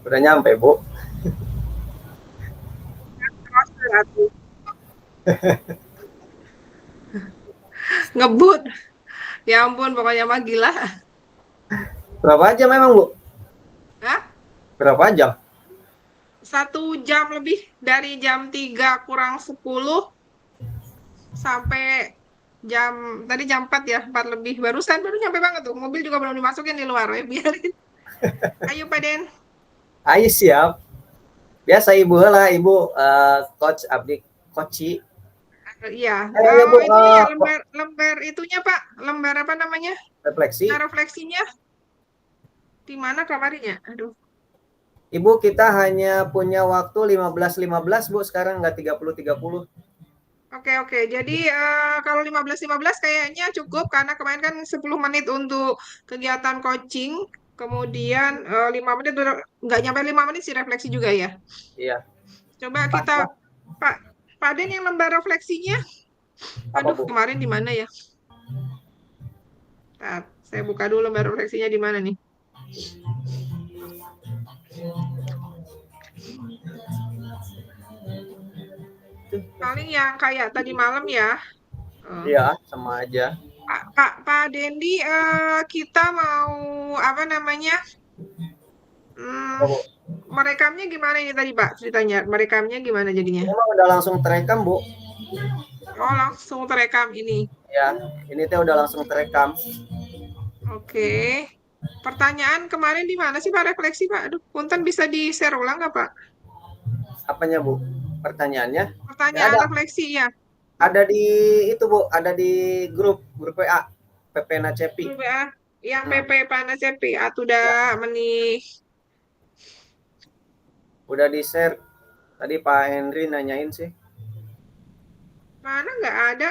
Udah nyampe, Bu. Ngebut. Ya ampun, pokoknya mah gila. Berapa jam memang, Bu? Hah? Berapa jam? 1 jam lebih dari jam 3 kurang 10 sampai tadi jam 4 ya, 4 lebih. Baru nyampe banget tuh. Mobil juga belum dimasukin di luar ya, biarin. Ayo Pak Den. Ayo siap. Biasa Ibu lah, Ibu coach abdi coachi. Iya. Ya Bu, Itunya ya lembar lembar itunya Pak, lembar apa namanya? Nah, refleksi. refleksinya di mana kamarnya? Aduh. Ibu kita hanya punya waktu 15.15 Bu, sekarang nggak 30.30. Oke, oke. Jadi kalau 15-15 kayaknya cukup karena kemarin kan 10 menit untuk kegiatan coaching, kemudian 5 menit nggak nyampe 5 menit sih refleksi juga ya. Iya. Coba Pas kita lah. Pak Pak Den yang lembar refleksinya. Apa Aduh, Bu? kemarin di mana ya? Ntar, saya buka dulu lembar refleksinya di mana nih. Paling yang kayak tadi malam ya. Eh, Iya, sama aja. Pak Dendi, kita mau apa namanya? Hmm, Apa Bu? merekamnya gimana ini tadi Pak ceritanya? Merekamnya gimana jadinya? Ini mah udah langsung terekam Bu. Oh, langsung terekam ini. Ya, ini teh udah langsung terekam. Oke. Pertanyaan kemarin di mana sih Pak refleksi Pak? Aduh, punten bisa di-share ulang nggak Pak? Apanya Bu? Pertanyaannya? Ya Pertanyaan ada. refleksi ya. Ada di itu Bu, ada di grup WA PPNA Cepi. Grup ya. Yang Hmm, PP panas CP atau ya, udah menih. udah di share. Tadi Pak Henry nanyain sih. Mana nggak ada?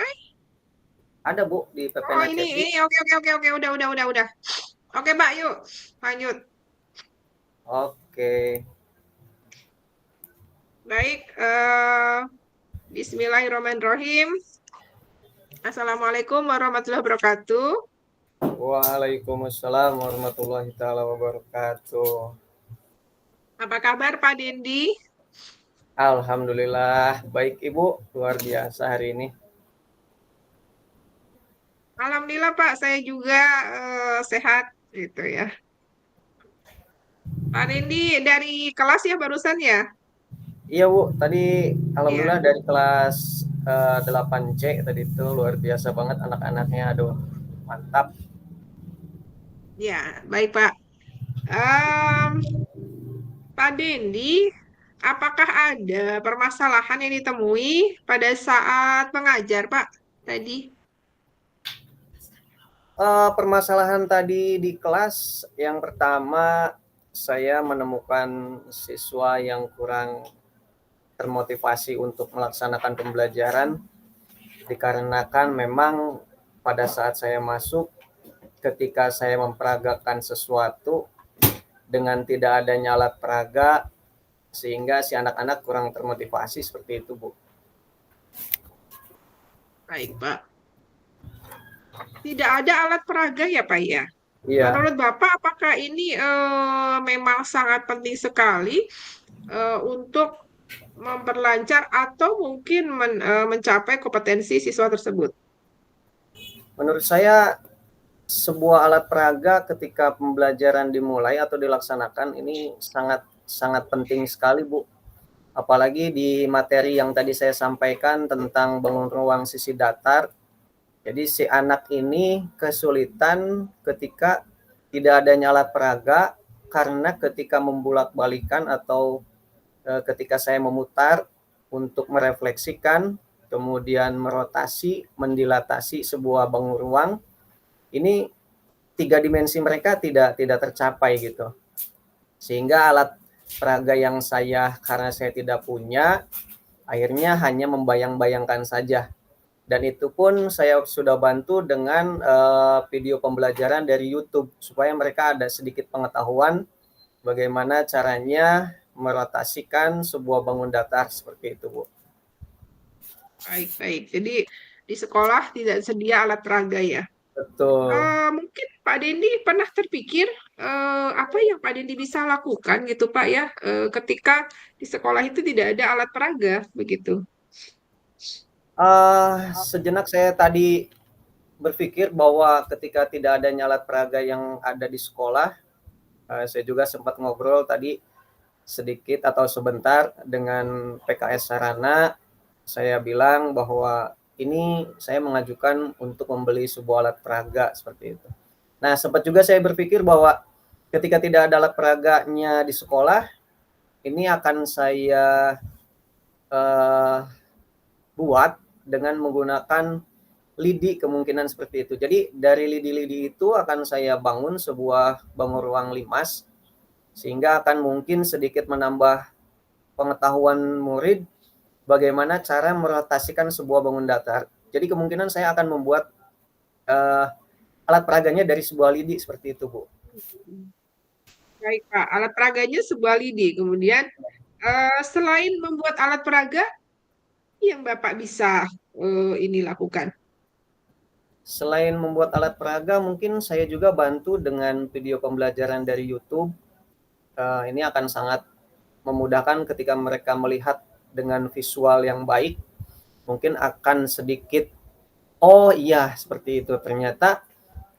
Ada Bu di Oh, PPNA ini Cepi. oke oke oke oke udah. Oke Pak, yuk lanjut. Oke. Baik, Bismillahirrahmanirrahim. Assalamualaikum warahmatullahi wabarakatuh. Waalaikumsalam warahmatullahi taala wabarakatuh. Apa kabar Pak Dendi? Alhamdulillah baik Ibu, luar biasa hari ini. Alhamdulillah Pak, saya juga sehat gitu ya. Pak Dendi dari kelas ya barusan ya? Iya Bu, tadi Iya. alhamdulillah dari kelas 8C tadi itu luar biasa banget anak-anaknya, aduh mantap. Ya, baik Pak. Em, Pak Dendi, apakah ada permasalahan yang ditemui pada saat mengajar Pak tadi? Permasalahan tadi di kelas yang pertama saya menemukan siswa yang kurang termotivasi untuk melaksanakan pembelajaran dikarenakan memang pada saat saya masuk ketika saya memperagakan sesuatu dengan tidak adanya alat peraga sehingga si anak-anak kurang termotivasi seperti itu Bu. Baik Pak. Tidak ada alat peraga ya Pak ya? Iya, Menurut Bapak, apakah ini memang sangat penting sekali untuk memperlancar atau mungkin mencapai kompetensi siswa tersebut? menurut saya sebuah alat peraga ketika pembelajaran dimulai atau dilaksanakan ini sangat sangat penting sekali Bu. Apalagi di materi yang tadi saya sampaikan tentang bangun ruang sisi datar. Jadi si anak ini kesulitan ketika tidak adanya alat peraga karena ketika membulak-balikan atau ketika saya memutar untuk merefleksikan, kemudian merotasi, mendilatasi sebuah bangun ruang, ini tiga dimensi mereka tidak tercapai gitu. Sehingga alat peraga yang karena saya tidak punya, akhirnya hanya membayang-bayangkan saja. Dan itu pun saya sudah bantu dengan video pembelajaran dari YouTube supaya mereka ada sedikit pengetahuan bagaimana caranya merotasikan sebuah bangun datar seperti itu, Bu. Baik, baik. Jadi di sekolah tidak sedia alat peraga ya. Betul. Mungkin Pak Dendi pernah terpikir apa yang Pak Dendi bisa lakukan gitu Pak ya ketika di sekolah itu tidak ada alat peraga begitu. Sejenak saya tadi berpikir bahwa ketika tidak adanya alat peraga yang ada di sekolah, saya juga sempat ngobrol tadi sedikit atau sebentar dengan PKS Sarana. Saya bilang bahwa ini saya mengajukan untuk membeli sebuah alat peraga seperti itu. Nah, sempat juga saya berpikir bahwa ketika tidak ada alat peraganya di sekolah, ini akan saya uh, buat dengan menggunakan lidi, kemungkinan seperti itu. Jadi dari lidi-lidi itu akan saya bangun sebuah bangun ruang limas, sehingga akan mungkin sedikit menambah pengetahuan murid bagaimana cara merotasikan sebuah bangun datar. Jadi kemungkinan saya akan membuat alat peraganya dari sebuah lidi seperti itu, Bu. Baik Pak, alat peraganya sebuah lidi. Kemudian selain membuat alat peraga, yang Bapak bisa ini lakukan. Selain membuat alat peraga, mungkin saya juga bantu dengan video pembelajaran dari YouTube. Ini akan sangat memudahkan ketika mereka melihat dengan visual yang baik. Mungkin akan sedikit, oh iya seperti itu. Ternyata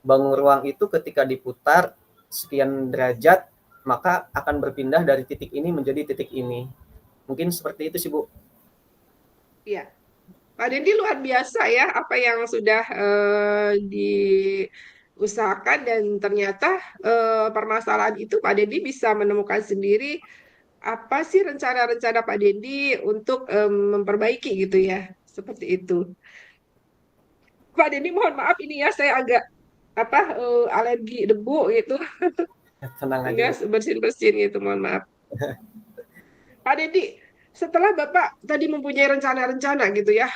bangun ruang itu ketika diputar sekian derajat, maka akan berpindah dari titik ini menjadi titik ini. Mungkin seperti itu sih, Bu. Iya, Pak Dendi luar biasa ya apa yang sudah diusahakan dan ternyata permasalahan itu Pak Dendi bisa menemukan sendiri apa sih rencana-rencana Pak Dendi untuk memperbaiki gitu ya, seperti itu. Pak Dendi mohon maaf ini ya saya agak apa alergi debu gitu, Tenang aja, sehingga Bu. bersin-bersin gitu, mohon maaf. Pak Dedi, setelah Bapak tadi mempunyai rencana-rencana gitu ya,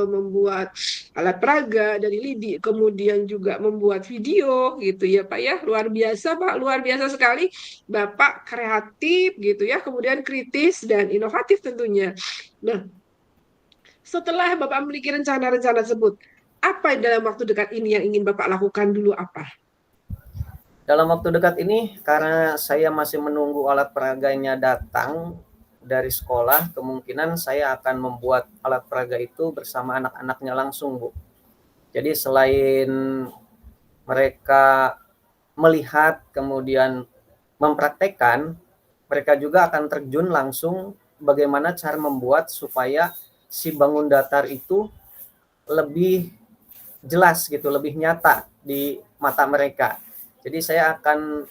membuat alat peraga dari lidi, kemudian juga membuat video gitu ya Pak ya, luar biasa Pak, luar biasa sekali. Bapak kreatif gitu ya, kemudian kritis dan inovatif tentunya. Nah, setelah Bapak memiliki rencana-rencana tersebut, apa dalam waktu dekat ini yang ingin Bapak lakukan dulu apa? Dalam waktu dekat ini, karena saya masih menunggu alat peraganya datang dari sekolah, kemungkinan saya akan membuat alat peraga itu bersama anak-anaknya langsung, Bu. Jadi selain mereka melihat kemudian mempraktekkan, mereka juga akan terjun langsung bagaimana cara membuat supaya si bangun datar itu lebih jelas gitu, lebih nyata di mata mereka. Jadi saya akan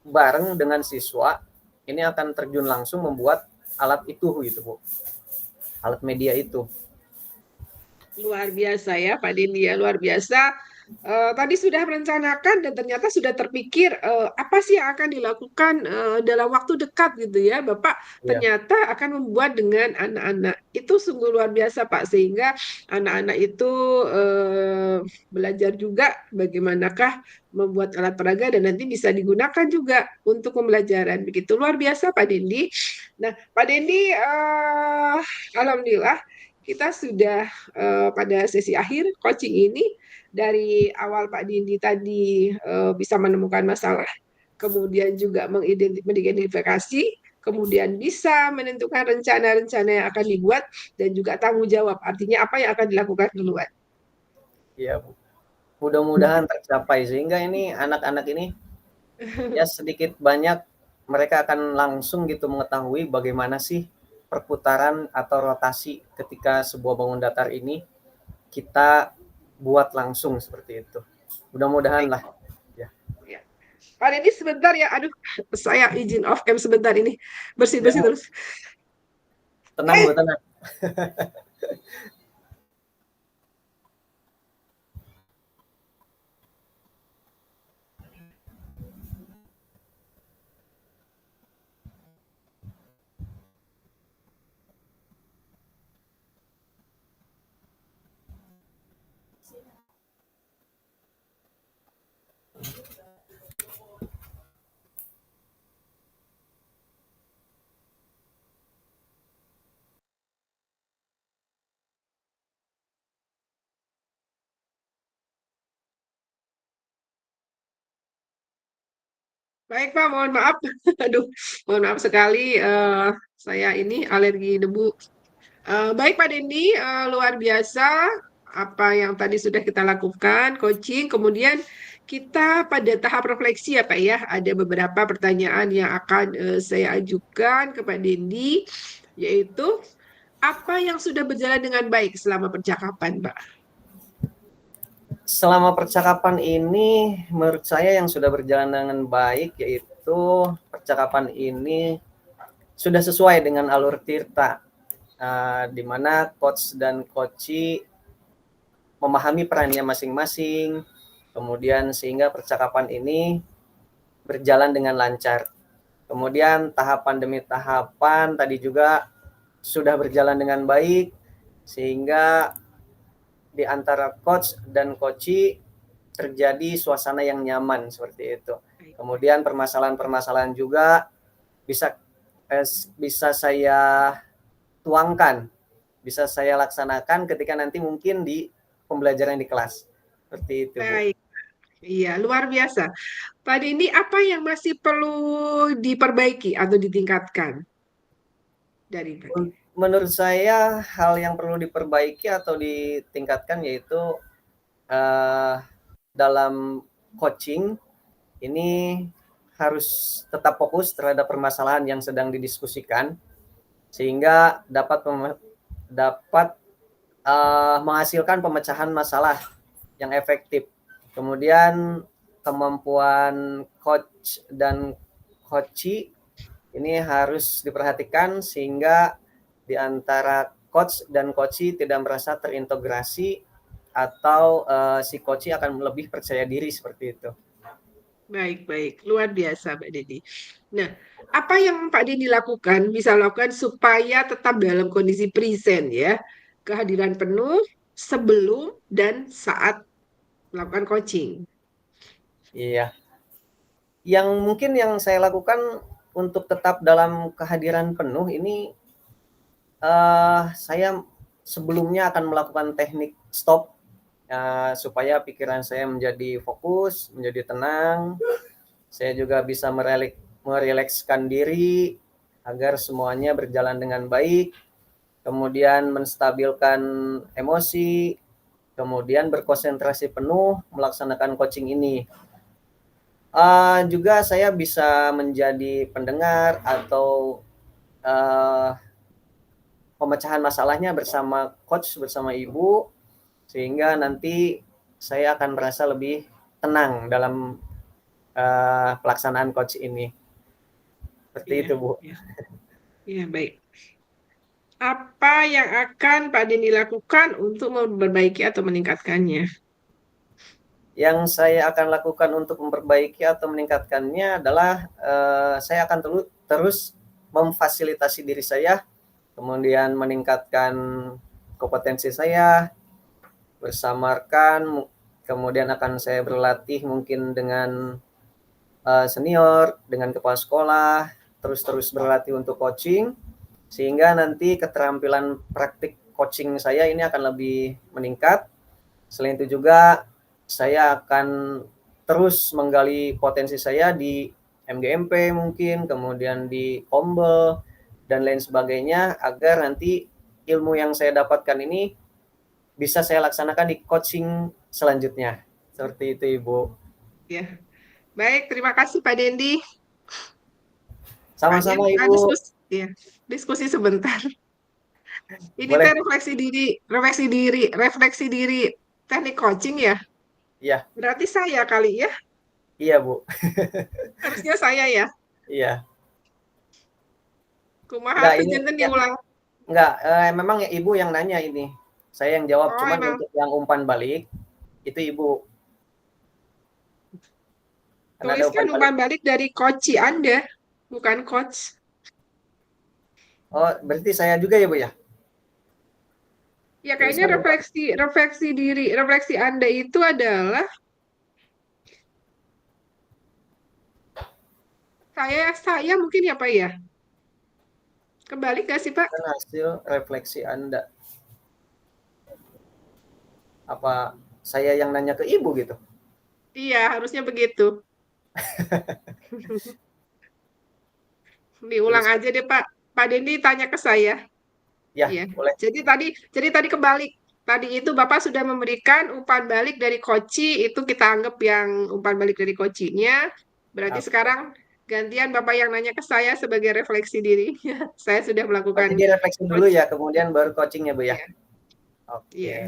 bareng dengan siswa ini akan terjun langsung membuat alat itu gitu, Bu. Alat media itu. Luar biasa ya Pak Dendi ya, luar biasa. Tadi sudah merencanakan dan ternyata sudah terpikir apa sih yang akan dilakukan dalam waktu dekat gitu ya. Bapak Iya. ternyata akan membuat dengan anak-anak. Itu sungguh luar biasa Pak, sehingga anak-anak itu belajar juga bagaimanakah membuat alat peraga dan nanti bisa digunakan juga untuk pembelajaran. Begitu luar biasa Pak Dendi. Nah, Pak Dendi, alhamdulillah kita sudah pada sesi akhir coaching ini. Dari awal Pak Dindi tadi bisa menemukan masalah, kemudian juga mengidentifikasi, kemudian bisa menentukan rencana-rencana yang akan dibuat dan juga tanggung jawab. Artinya apa yang akan dilakukan duluan. Iya, Bu. Mudah-mudahan tercapai sehingga ini anak-anak ini ya sedikit banyak mereka akan langsung gitu mengetahui bagaimana sih perputaran atau rotasi ketika sebuah bangun datar ini kita buat langsung seperti itu. Mudah-mudahan Baik. lah ya. Ya. Pak Dindi sebentar ya, aduh saya izin off cam sebentar ini, Ya, bersih-bersih Bu. terus. Tenang, Bu, tenang. Baik Pak, mohon maaf. Aduh, mohon maaf sekali. Saya ini alergi debu. Baik Pak Dendi, luar biasa apa yang tadi sudah kita lakukan, coaching. Kemudian kita pada tahap refleksi ya Pak ya. Ada beberapa pertanyaan yang akan saya ajukan ke Pak Dendi, yaitu apa yang sudah berjalan dengan baik selama percakapan Pak? Selama percakapan ini, menurut saya yang sudah berjalan dengan baik, yaitu percakapan ini sudah sesuai dengan alur Tirta, di mana coach dan coachee memahami perannya masing-masing, kemudian sehingga percakapan ini berjalan dengan lancar. Kemudian tahapan demi tahapan tadi juga sudah berjalan dengan baik, sehingga di antara coach dan coachee terjadi suasana yang nyaman seperti itu. Kemudian permasalahan-permasalahan juga bisa bisa saya tuangkan, bisa saya laksanakan ketika nanti mungkin di pembelajaran di kelas. Seperti itu, Bu. Baik, iya luar biasa. Pak Dendi, apa yang masih perlu diperbaiki atau ditingkatkan dari Pak Dendi? Menurut saya hal yang perlu diperbaiki atau ditingkatkan yaitu dalam coaching ini harus tetap fokus terhadap permasalahan yang sedang didiskusikan sehingga dapat menghasilkan pemecahan masalah yang efektif. Kemudian kemampuan coach dan coachee ini harus diperhatikan sehingga di antara coach dan coachee tidak merasa terintegrasi atau si coachee akan lebih percaya diri seperti itu. Baik, baik. Luar biasa, Pak Dedi. Nah, apa yang Pak Dedi lakukan, bisa lakukan supaya tetap dalam kondisi present ya, kehadiran penuh sebelum dan saat melakukan coaching. Iya. Yang mungkin yang saya lakukan untuk tetap dalam kehadiran penuh ini, saya sebelumnya akan melakukan teknik stop, supaya pikiran saya menjadi fokus, menjadi tenang. Saya juga bisa merilekskan diri agar semuanya berjalan dengan baik, kemudian menstabilkan emosi, kemudian berkonsentrasi penuh melaksanakan coaching ini. Juga saya bisa menjadi pendengar atau pemecahan masalahnya bersama coach, bersama ibu, sehingga nanti saya akan merasa lebih tenang dalam pelaksanaan coach ini. Seperti Iya, itu, Bu. iya. Iya, baik. Apa yang akan Pak Dedi lakukan untuk memperbaiki atau meningkatkannya? Yang saya akan lakukan untuk memperbaiki atau meningkatkannya adalah saya akan terus memfasilitasi diri saya, kemudian meningkatkan kompetensi saya, bersamarkan, kemudian akan saya berlatih mungkin dengan senior, dengan kepala sekolah, terus berlatih untuk coaching, sehingga nanti keterampilan praktik coaching saya ini akan lebih meningkat. Selain itu juga saya akan terus menggali potensi saya di MGMP mungkin, kemudian di Ombel, dan lain sebagainya, agar nanti ilmu yang saya dapatkan ini bisa saya laksanakan di coaching selanjutnya. Seperti itu, Ibu. Ya, baik. Terima kasih Pak Dendi. Hanya Sama-sama, Ibu. diskusi, ya, diskusi sebentar. Ini teh Boleh. refleksi diri teknik coaching ya. Iya, Berarti saya kali ya, iya, Bu. harusnya saya ya. Iya. Kumaha Enggak, tuh ini janten ya, diulang. enggak, memang ya Ibu yang nanya ini. Saya yang jawab, Oh cuman emang untuk yang umpan balik itu Ibu. Karena ada umpan tuliskan balik. umpan balik dari coach Anda, bukan coach. Oh, berarti saya juga ya, Bu ya? Ya kayaknya Tuliskan umpan. refleksi Anda itu adalah saya mungkin ya Pak ya. Kembali gak sih Pak? Hasil refleksi Anda. Apa saya yang nanya ke Ibu gitu? Iya, harusnya begitu. Diulang Terus aja deh Pak. Pak Dendi tanya ke saya. ya, Iya. boleh. Jadi tadi kebalik. Tadi itu Bapak sudah memberikan umpan balik dari koci, itu kita anggap yang umpan balik dari kocinya. Berarti Oke. sekarang gantian Bapak yang nanya ke saya sebagai refleksi diri. Saya sudah Oh, melakukan jadi refleksi dulu coach. ya, kemudian baru coaching ya, Bu, ya? Iya, Oke. iya.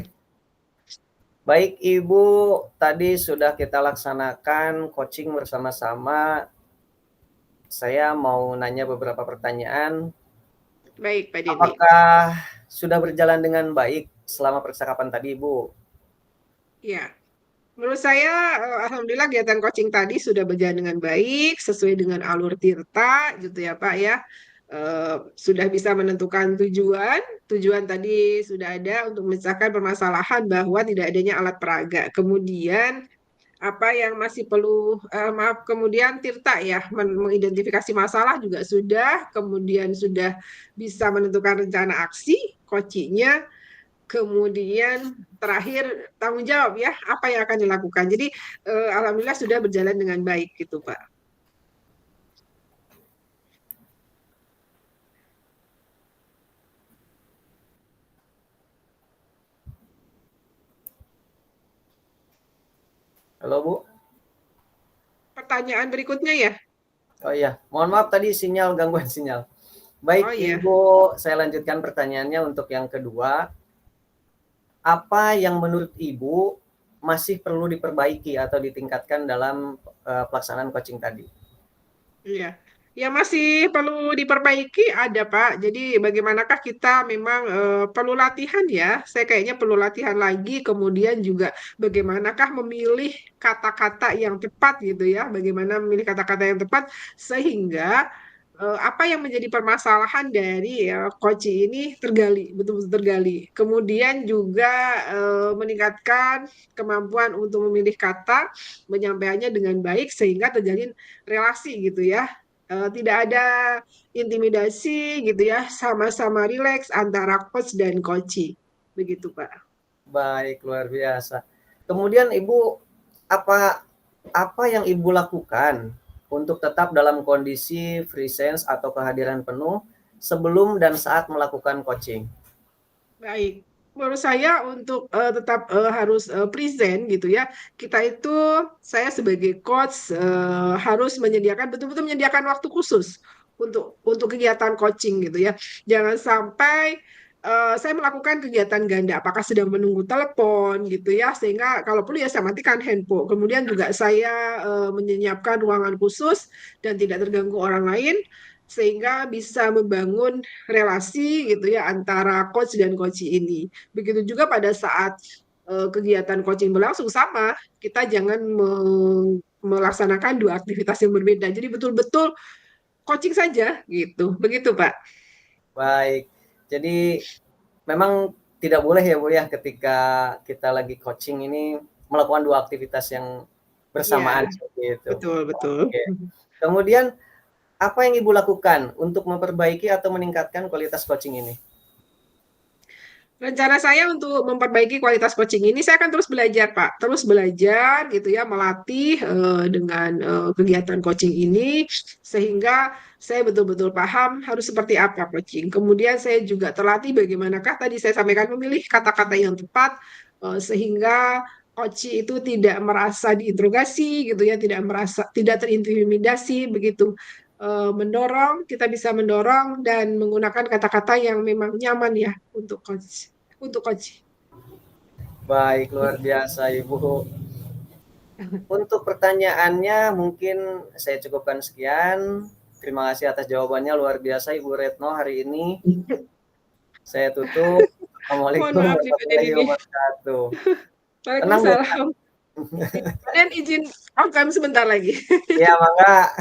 Baik, Ibu, tadi sudah kita laksanakan coaching bersama-sama. Saya mau nanya beberapa pertanyaan. Baik, Pak Dendi. Apakah sudah berjalan dengan baik selama percakapan tadi, Ibu? Iya. Menurut saya, alhamdulillah kegiatan coaching tadi sudah berjalan dengan baik, sesuai dengan alur Tirta, gitu ya Pak ya. Sudah bisa menentukan tujuan, tujuan tadi sudah ada untuk memecahkan permasalahan bahwa tidak adanya alat peraga. Kemudian apa yang masih perlu, maaf, kemudian Tirta ya, mengidentifikasi masalah juga sudah, kemudian sudah bisa menentukan rencana aksi, coachingnya, kemudian terakhir tanggung jawab ya apa yang akan dilakukan. Jadi alhamdulillah sudah berjalan dengan baik gitu Pak. Halo, Bu? Pertanyaan berikutnya ya. Oh iya, mohon maaf tadi sinyal, gangguan sinyal. Baik, Oh iya. Ibu, saya lanjutkan pertanyaannya untuk yang kedua. Apa yang menurut Ibu masih perlu diperbaiki atau ditingkatkan dalam pelaksanaan coaching tadi? Iya. Ya masih perlu diperbaiki ada Pak. Jadi bagaimanakah kita memang perlu latihan ya. Saya kayaknya perlu latihan lagi. Kemudian juga bagaimanakah memilih kata-kata yang tepat gitu ya. Bagaimana memilih kata-kata yang tepat sehingga apa yang menjadi permasalahan dari Koci ini tergali, betul-betul tergali. Kemudian juga meningkatkan kemampuan untuk memilih kata, menyampaikannya dengan baik sehingga terjalin relasi gitu ya. Tidak ada intimidasi gitu ya, sama-sama rileks antara coach dan coachee. Begitu, Pak. Baik, luar biasa. Kemudian Ibu, apa apa yang Ibu lakukan untuk tetap dalam kondisi presence atau kehadiran penuh sebelum dan saat melakukan coaching? Baik, menurut saya untuk tetap harus present gitu ya. Kita itu, saya sebagai coach harus menyediakan betul-betul menyediakan waktu khusus untuk kegiatan coaching gitu ya. Jangan sampai saya melakukan kegiatan ganda, apakah sedang menunggu telepon gitu ya, sehingga kalau perlu ya saya matikan handphone. Kemudian juga saya menyiapkan ruangan khusus dan tidak terganggu orang lain sehingga bisa membangun relasi gitu ya antara coach dan coach ini. Begitu juga pada saat kegiatan coaching berlangsung sama, kita jangan melaksanakan dua aktivitas yang berbeda. Jadi betul-betul coaching saja gitu. Begitu, Pak. Baik. Jadi memang tidak boleh ya, Bu, ya, ketika kita lagi coaching ini melakukan dua aktivitas yang Iya, bersamaan seperti itu. betul, betul. Oke. Kemudian apa yang Ibu lakukan untuk memperbaiki atau meningkatkan kualitas coaching ini? Rencana saya untuk memperbaiki kualitas coaching ini, saya akan terus belajar, Pak. Terus belajar gitu ya, melatih dengan kegiatan coaching ini, sehingga saya betul-betul paham harus seperti apa coaching. Kemudian saya juga terlatih bagaimanakah tadi saya sampaikan memilih kata-kata yang tepat, sehingga coach itu tidak merasa diinterogasi gitu ya, tidak merasa tidak terintimidasi begitu. Mendorong, kita bisa mendorong dan menggunakan kata-kata yang memang nyaman ya untuk coach. Baik, luar biasa, Ibu. Untuk pertanyaannya mungkin saya cukupkan sekian. Terima kasih atas jawabannya, luar biasa Ibu Retno hari ini. Saya tutup. Mohon Assalamualaikum maaf nih Pak warahmatullahi ini. wabarakatuh. Tenang, Bu. Waalaikumsalam. Dan izin kami sebentar lagi. Ya, mangga.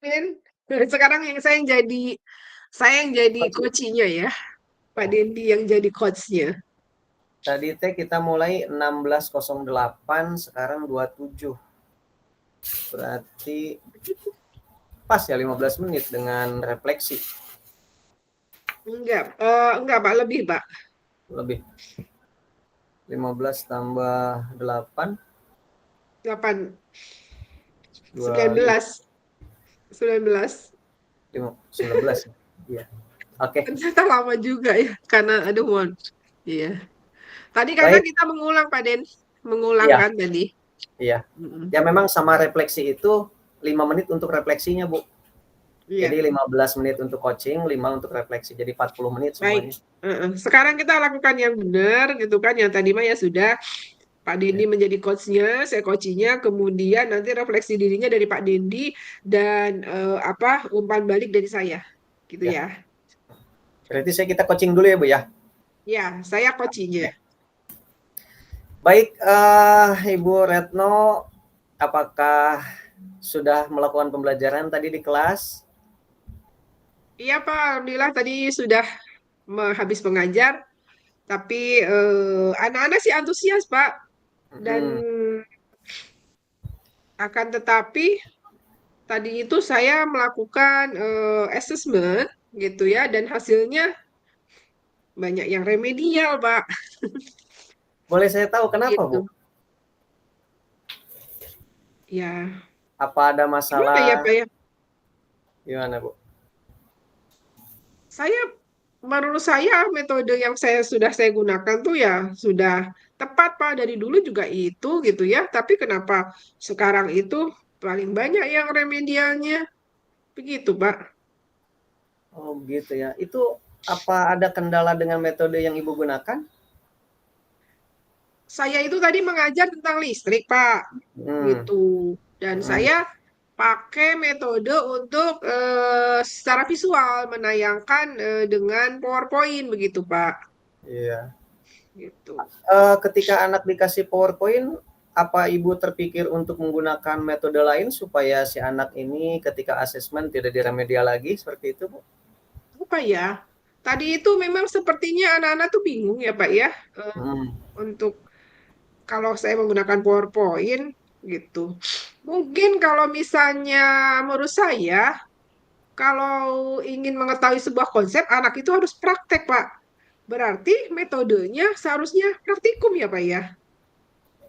Den. Sekarang saya yang jadi Coach. coachnya ya. Pak Dendi yang jadi coachnya. Tadi teh kita mulai 16.08, sekarang 27. Berarti pas ya 15 menit dengan refleksi. Enggak Pak, lebih Pak. Lebih 15 tambah 8, 8, 25, 19, 19. 19 ya. Iya. Oke. Ternyata lama juga ya, karena ada mohon. Iya. Tadi karena Baik. kita mengulang Pak Den, mengulang Iya, kan tadi. iya. Mm-mm. Ya memang sama refleksi itu 5 menit untuk refleksinya, Bu. Jadi Iya, 15 menit untuk coaching, 5 untuk refleksi. Jadi 40 menit baik. semuanya. Sekarang kita lakukan yang benar gitu kan, yang tadi mah ya sudah. Pak Dendi Ya. menjadi coachnya, saya coachingnya, kemudian nanti refleksi dirinya dari Pak Dendi dan umpan balik dari saya, gitu Ya. ya. Berarti kita coaching dulu ya, Bu ya. Ya, saya coachingnya. Oke. Baik, Ibu Retno, apakah sudah melakukan pembelajaran tadi di kelas? Iya Pak, Alhamdulillah tadi sudah habis mengajar, tapi anak-anak sih antusias Pak, dan Hmm. akan tetapi tadi itu saya melakukan assessment gitu ya, dan hasilnya banyak yang remedial Pak, Boleh saya tahu kenapa, Bu? gitu. Ya, Apa ada gimana ya masalah? Pak ya? Gimana, Bu? Saya menurut saya metode yang saya gunakan tuh ya sudah tepat Pak, dari dulu juga itu gitu ya. Tapi kenapa sekarang itu paling banyak yang remedialnya begitu Pak? Oh, gitu ya. Itu apa ada kendala dengan metode yang Ibu gunakan? Saya itu tadi mengajar tentang listrik Pak, Hmm. gitu. Dan Hmm. saya pakai metode untuk secara visual menayangkan dengan PowerPoint begitu Pak, Iya. gitu. Ketika anak dikasih PowerPoint, apa Ibu terpikir untuk menggunakan metode lain supaya si anak ini ketika asesmen tidak diremedial lagi seperti itu, Bu? Apa ya? Tadi itu memang sepertinya anak-anak tuh bingung ya Pak ya, Hmm. untuk kalau saya menggunakan PowerPoint gitu. Mungkin kalau misalnya menurut saya, kalau ingin mengetahui sebuah konsep, anak itu harus praktek Pak. Berarti metodenya seharusnya praktikum ya Pak ya?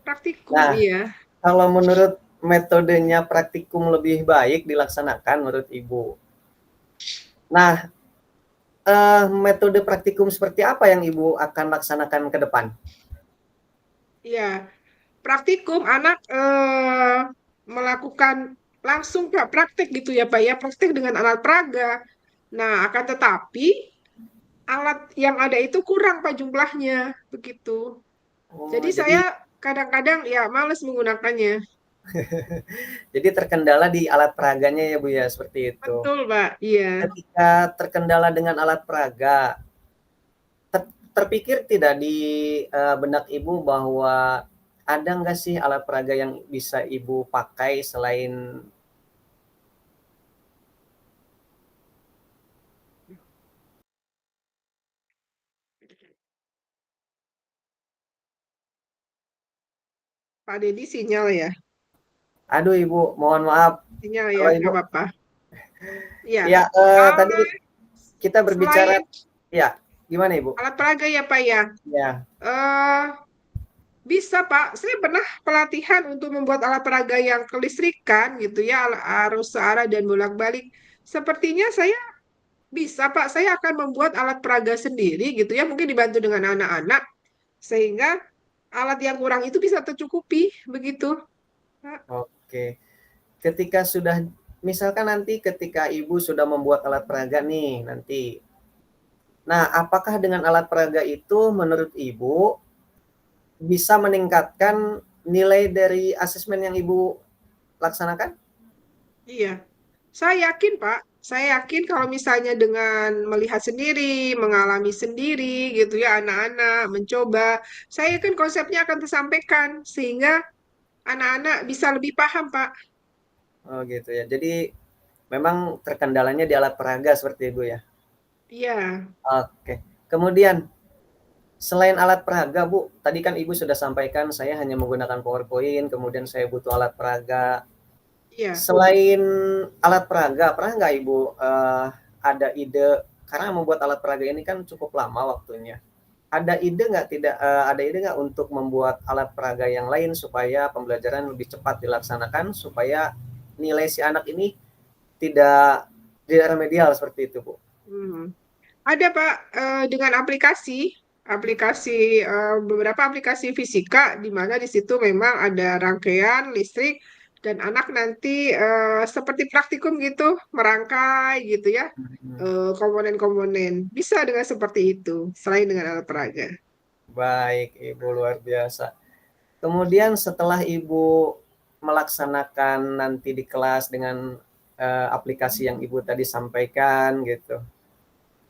Praktikum, Nah, iya. kalau menurut metodenya praktikum lebih baik dilaksanakan menurut Ibu. Nah, metode praktikum seperti apa yang Ibu akan laksanakan ke depan? Iya, praktikum anak melakukan langsung Pak praktek gitu ya Pak ya, praktek dengan alat peraga. Nah, akan tetapi alat yang ada itu kurang Pak jumlahnya, begitu. Oh, Jadi saya jadi kadang-kadang ya males menggunakannya. jadi terkendala di alat peraganya ya, Bu ya, seperti itu. Betul Pak, iya. Ketika terkendala dengan alat peraga, terpikir tidak di benak Ibu bahwa ada nggak sih alat peraga yang bisa Ibu pakai selain Pak Dedi sinyal ya, aduh Ibu, mohon maaf sinyal ya, kalau Ibu nggak apa-apa. Iya, ya tadi kalau kita berbicara selain ya, gimana Ibu? alat peraga ya Pak ya, Ya, eh bisa Pak. Saya pernah pelatihan untuk membuat alat peraga yang kelistrikan gitu ya, arus searah dan bolak-balik. Sepertinya saya bisa Pak. Saya akan membuat alat peraga sendiri gitu ya, mungkin dibantu dengan anak-anak sehingga alat yang kurang itu bisa tercukupi begitu. Pak. oke. Ketika sudah misalkan nanti ketika Ibu sudah membuat alat peraga nih nanti. Nah, apakah dengan alat peraga itu menurut Ibu bisa meningkatkan nilai dari asesmen yang Ibu laksanakan? Iya, saya yakin Pak. Saya yakin kalau misalnya dengan melihat sendiri, mengalami sendiri gitu ya, anak-anak mencoba, saya yakin konsepnya akan tersampaikan sehingga anak-anak bisa lebih paham, Pak. Oh gitu ya. Jadi memang terkendalanya di alat peraga seperti Ibu ya? Iya, Oke. Kemudian selain alat peraga Bu, tadi kan Ibu sudah sampaikan saya hanya menggunakan PowerPoint, kemudian saya butuh alat peraga. iya. Selain alat peraga, pernah nggak Ibu, ada ide karena membuat alat peraga ini kan cukup lama waktunya. Ada ide nggak untuk membuat alat peraga yang lain supaya pembelajaran lebih cepat dilaksanakan, supaya nilai si anak ini tidak tidak remedial seperti itu, Bu? Hmm. Ada Pak, dengan beberapa aplikasi fisika di mana di situ memang ada rangkaian listrik dan anak nanti seperti praktikum gitu, merangkai gitu ya, Mhm. komponen-komponen. Bisa dengan seperti itu, selain dengan alat peraga. Baik, Ibu, luar biasa. Kemudian setelah Ibu melaksanakan nanti di kelas dengan, aplikasi yang Ibu tadi sampaikan gitu,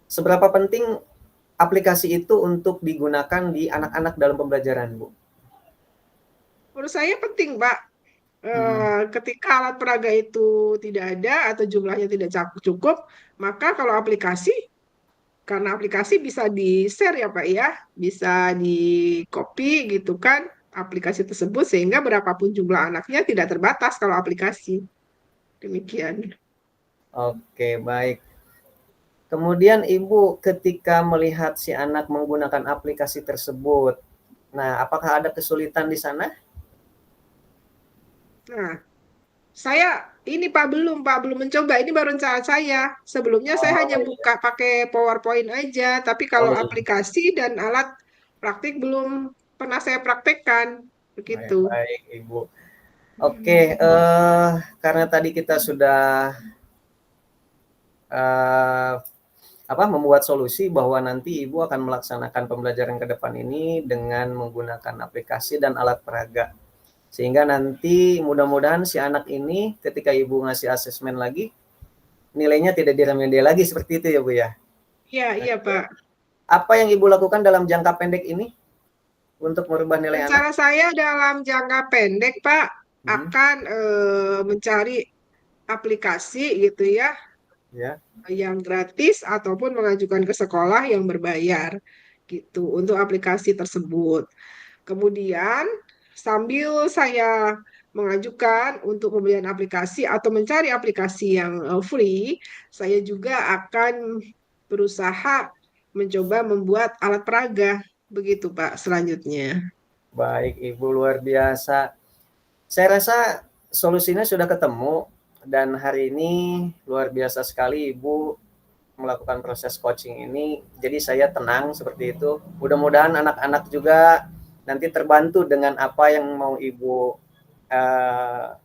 seberapa penting aplikasi itu untuk digunakan di anak-anak dalam pembelajaran, Bu? Menurut saya penting, Pak. Mhm. Ketika alat peraga itu tidak ada atau jumlahnya tidak cukup, maka kalau aplikasi, karena aplikasi bisa di-share ya Pak ya, bisa di-copy gitu kan, aplikasi tersebut sehingga berapapun jumlah anaknya tidak terbatas kalau aplikasi. Demikian. Oke, baik. Kemudian Ibu ketika melihat si anak menggunakan aplikasi tersebut, nah apakah ada kesulitan di sana? Nah, saya ini Pak, belum mencoba. Ini baru rencana saya. Sebelumnya saya hanya Oh, iya. buka pakai PowerPoint aja, tapi Oh, kalau iya. aplikasi dan alat praktik belum pernah saya praktekkan. Baik, Begitu. baik, Ibu. Oke, Hmm. karena tadi kita sudah, eee, membuat solusi bahwa nanti Ibu akan melaksanakan pembelajaran ke depan ini dengan menggunakan aplikasi dan alat peraga. Sehingga nanti mudah-mudahan si anak ini ketika Ibu ngasih asesmen lagi, nilainya tidak diremedial lagi seperti itu ya, Bu, ya? Iya, iya Oke. Pak. Apa yang Ibu lakukan dalam jangka pendek ini untuk merubah nilai anak? Rencana saya dalam jangka pendek, Pak, Mhm, akan mencari aplikasi gitu ya, ya, yang gratis ataupun mengajukan ke sekolah yang berbayar gitu untuk aplikasi tersebut. Kemudian sambil saya mengajukan untuk pembelian aplikasi atau mencari aplikasi yang free, saya juga akan berusaha mencoba membuat alat peraga. Begitu, Pak, selanjutnya. baik Ibu, luar biasa. Saya rasa solusinya sudah ketemu dan hari ini luar biasa sekali Ibu melakukan proses coaching ini. Jadi saya tenang seperti itu. Mudah-mudahan anak-anak juga nanti terbantu dengan apa yang mau Ibu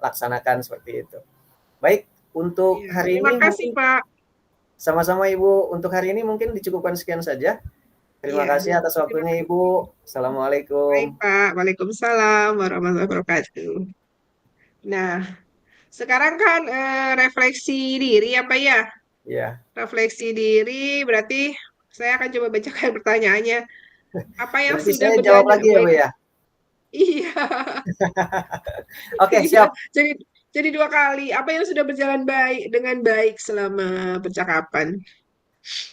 laksanakan seperti itu. Baik, untuk Iya, hari terima ini kasih, mungkin Pak. sama-sama Ibu. Untuk hari ini mungkin dicukupkan sekian saja. Terima Iya, kasih atas terima waktunya kasih. Ibu. Baik, Assalamualaikum. Pak. Waalaikumsalam warahmatullahi wabarakatuh. Nah, sekarang kan refleksi diri apa ya? Ya, Refleksi diri berarti saya akan coba bacakan pertanyaannya. Apa yang berarti sudah saya jawab berjalan lagi ya, Bu, baik? ya? Iya, Oke, iya. siap. Jadi jadi dua kali. Apa yang sudah berjalan baik dengan baik selama percakapan?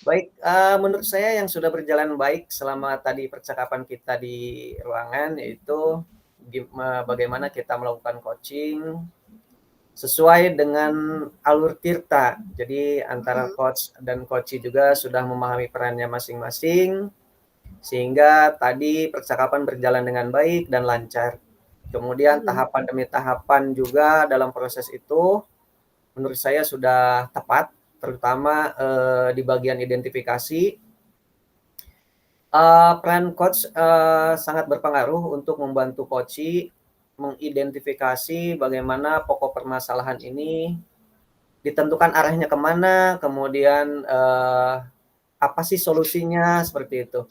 Baik, menurut saya yang sudah berjalan baik selama tadi percakapan kita di ruangan, yaitu bagaimana kita melakukan coaching sesuai dengan alur tirta. Jadi antara Hmm, coach dan coachee juga sudah memahami perannya masing-masing, sehingga tadi percakapan berjalan dengan baik dan lancar. Kemudian hmm, tahapan demi tahapan juga dalam proses itu menurut saya sudah tepat, terutama, di bagian identifikasi. Peran coach, sangat berpengaruh untuk membantu coachee mengidentifikasi bagaimana pokok permasalahan ini, ditentukan arahnya ke mana, kemudian, apa sih solusinya, seperti itu.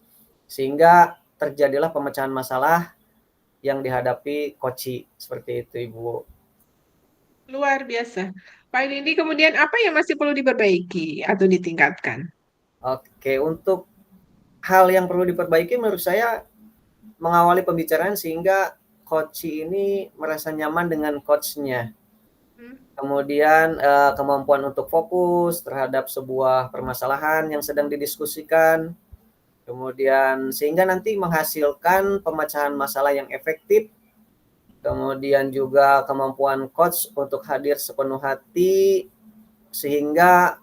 Sehingga terjadilah pemecahan masalah yang dihadapi coachee, seperti itu, Ibu. luar biasa. Pak Nindi, kemudian apa yang masih perlu diperbaiki atau ditingkatkan? Oke, untuk hal yang perlu diperbaiki menurut saya mengawali pembicaraan sehingga coachee ini merasa nyaman dengan coach-nya. Hmm. kemudian kemampuan untuk fokus terhadap sebuah permasalahan yang sedang didiskusikan, kemudian sehingga nanti menghasilkan pemecahan masalah yang efektif, kemudian juga kemampuan coach untuk hadir sepenuh hati sehingga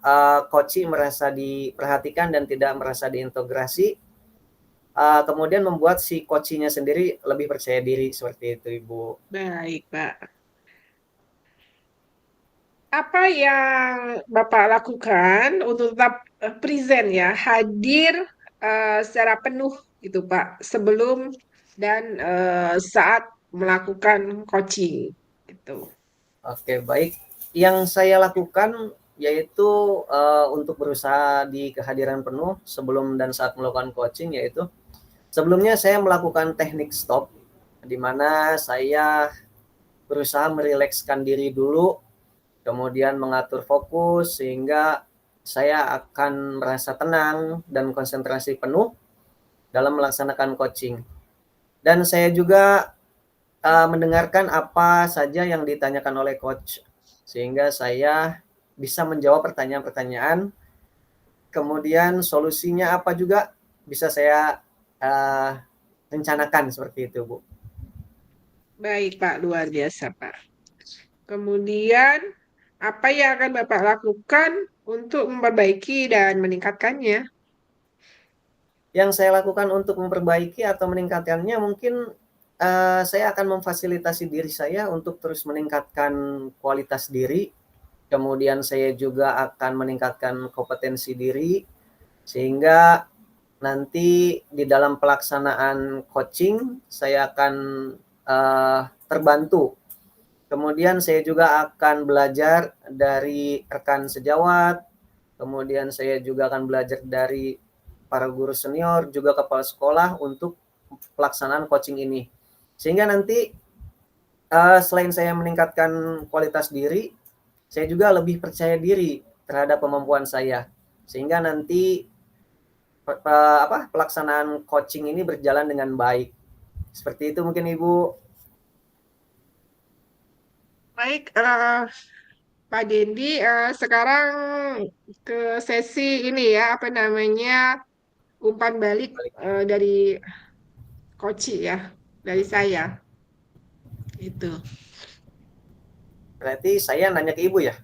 coach merasa diperhatikan dan tidak merasa diintegrasi, kemudian membuat si coachnya sendiri lebih percaya diri seperti itu, Ibu. Baik, Pak. Apa yang Bapak lakukan untuk tetap present ya, hadir secara penuh gitu Pak, sebelum dan saat melakukan coaching gitu. Oke, baik. Yang saya lakukan yaitu untuk berusaha di kehadiran penuh sebelum dan saat melakukan coaching, yaitu sebelumnya saya melakukan teknik stop, di mana saya berusaha merilekskan diri dulu, kemudian mengatur fokus sehingga saya akan merasa tenang dan konsentrasi penuh dalam melaksanakan coaching. Dan saya juga mendengarkan apa saja yang ditanyakan oleh coach, sehingga saya bisa menjawab pertanyaan-pertanyaan, kemudian solusinya apa juga bisa saya rencanakan seperti itu, Bu. Baik Pak, luar biasa Pak. Kemudian apa yang akan Bapak lakukan untuk memperbaiki dan meningkatkannya? Yang saya lakukan untuk memperbaiki atau meningkatkannya mungkin saya akan memfasilitasi diri saya untuk terus meningkatkan kualitas diri, kemudian saya juga akan meningkatkan kompetensi diri, sehingga nanti di dalam pelaksanaan coaching saya akan terbantu. Kemudian saya juga akan belajar dari rekan sejawat, kemudian saya juga akan belajar dari para guru senior, juga kepala sekolah untuk pelaksanaan coaching ini. Sehingga nanti selain saya meningkatkan kualitas diri, saya juga lebih percaya diri terhadap kemampuan saya. Sehingga nanti pelaksanaan coaching ini berjalan dengan baik. Seperti itu mungkin Ibu. Baik, Pak Dendi, sekarang ke sesi ini ya, apa namanya, umpan balik dari Koci ya, dari saya. Itu. Berarti saya nanya ke Ibu ya?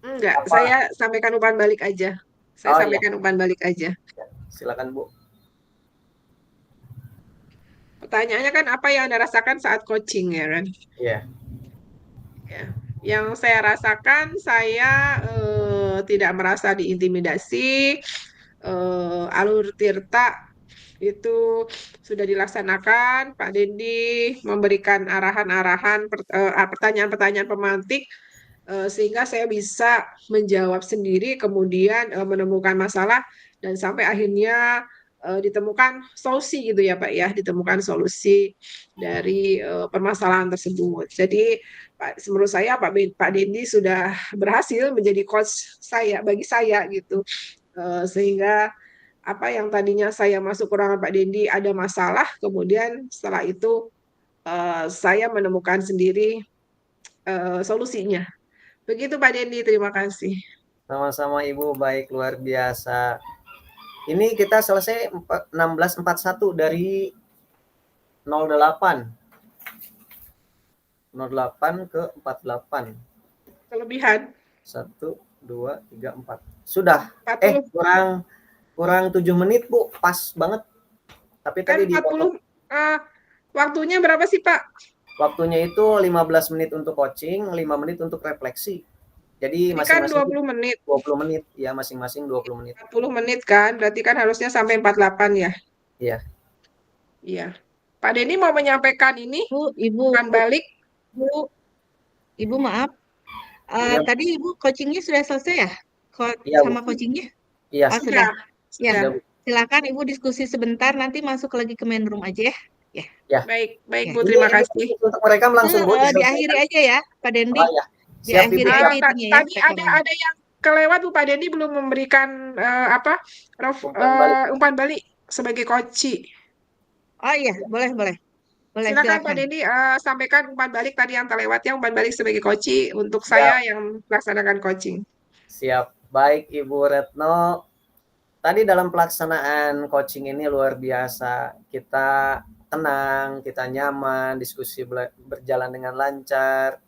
Enggak, saya Apa? sampaikan umpan balik aja. Saya Oh iya, sampaikan umpan balik aja. silakan Bu. Pertanyaannya kan apa yang Anda rasakan saat coaching ya kan? Iya. Ya. Yang saya rasakan, saya tidak merasa diintimidasi, alur tirta itu sudah dilaksanakan. Pak Dendi memberikan arahan-arahan, pertanyaan-pertanyaan pemantik, sehingga saya bisa menjawab sendiri, kemudian menemukan masalah, dan sampai akhirnya ditemukan solusi gitu ya Pak ya, ditemukan solusi dari permasalahan tersebut. Jadi menurut saya Pak Dendi sudah berhasil menjadi coach saya bagi saya gitu. Sehingga apa yang tadinya saya masuk ke ruangan Pak Dendi ada masalah, kemudian setelah itu saya menemukan sendiri solusinya. Begitu Pak Dendi, terima kasih. Sama-sama Ibu, baik, luar biasa. Ini kita selesai 16:41 dari 08. 08 ke 48. Kelebihan 1, 2, 3, 4. Sudah. 40 Kurang kurang 7 menit, Bu. Pas banget. Tapi kan tadi 40 dipotong. waktunya berapa sih Pak? Waktunya itu 15 menit untuk coaching, 5 menit untuk refleksi. Jadi Ini kan masing-masing 20 menit. 20 menit. Ya, masing-masing 20 menit. 40 menit kan, berarti kan harusnya sampai 48 ya. Iya. Iya. Pak Denny mau menyampaikan ini, Ibu, bukan balik. Ibu maaf. Iya. Tadi Ibu coachingnya sudah selesai ya? Iya, Bu. Sama coachingnya? Iya. Oh, sudah. Ya, Sudah. Sudah, Bu. silakan Ibu diskusi sebentar, nanti masuk lagi ke main room aja ya. Ya. Baik, baik Ya. Bu, terima Ini kasih. untuk merekam langsung, Bu. Diakhiri aja ya, Pak Dendi. Oh ya. Siap, Ibu. Diakhiri aja Siap. itunya ya, Tadi rekamannya. ada yang kelewat Bu, Pak Denny belum memberikan Umpan balik. umpan balik sebagai coach. Oh iya, boleh. Boleh, Silakan Pak silakan. Denny, sampaikan umpan balik tadi yang terlewat ya, umpan balik sebagai coach untuk Siap, saya yang melaksanakan coaching. siap. Baik Ibu Retno, tadi dalam pelaksanaan coaching ini luar biasa. Kita tenang, kita nyaman, diskusi berjalan dengan lancar.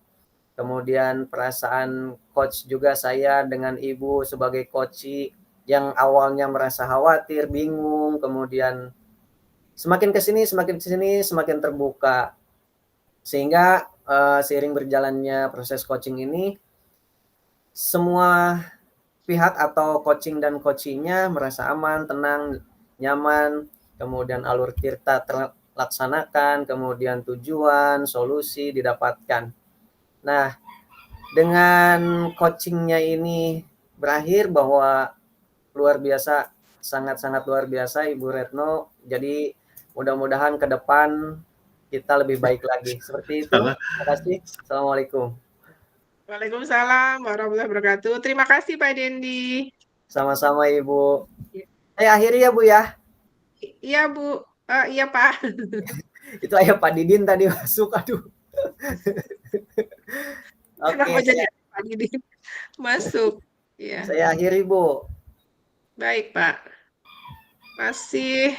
Kemudian perasaan coach juga saya dengan Ibu sebagai coach yang awalnya merasa khawatir, bingung, kemudian semakin ke sini semakin terbuka. Sehingga seiring berjalannya proses coaching ini semua pihak atau coaching dan coachingnya merasa aman, tenang, nyaman, kemudian alur tirta terlaksanakan, kemudian tujuan, solusi didapatkan. Nah, dengan coachingnya ini berakhir bahwa luar biasa, sangat-sangat luar biasa Ibu Retno. Jadi mudah-mudahan ke depan kita lebih baik lagi. Seperti itu. Terima kasih. Assalamualaikum. Waalaikumsalam warahmatullahi wabarakatuh. Terima kasih Pak Dendi. Sama-sama Ibu. Saya akhiri ya Bu ya. Iya Bu, iya Pak. Itu ayah Pak Didin tadi masuk, aduh. Kenapa Oke, jadi Pak Dendi masuk? Ya, saya akhiri Bu. baik Pak. Masih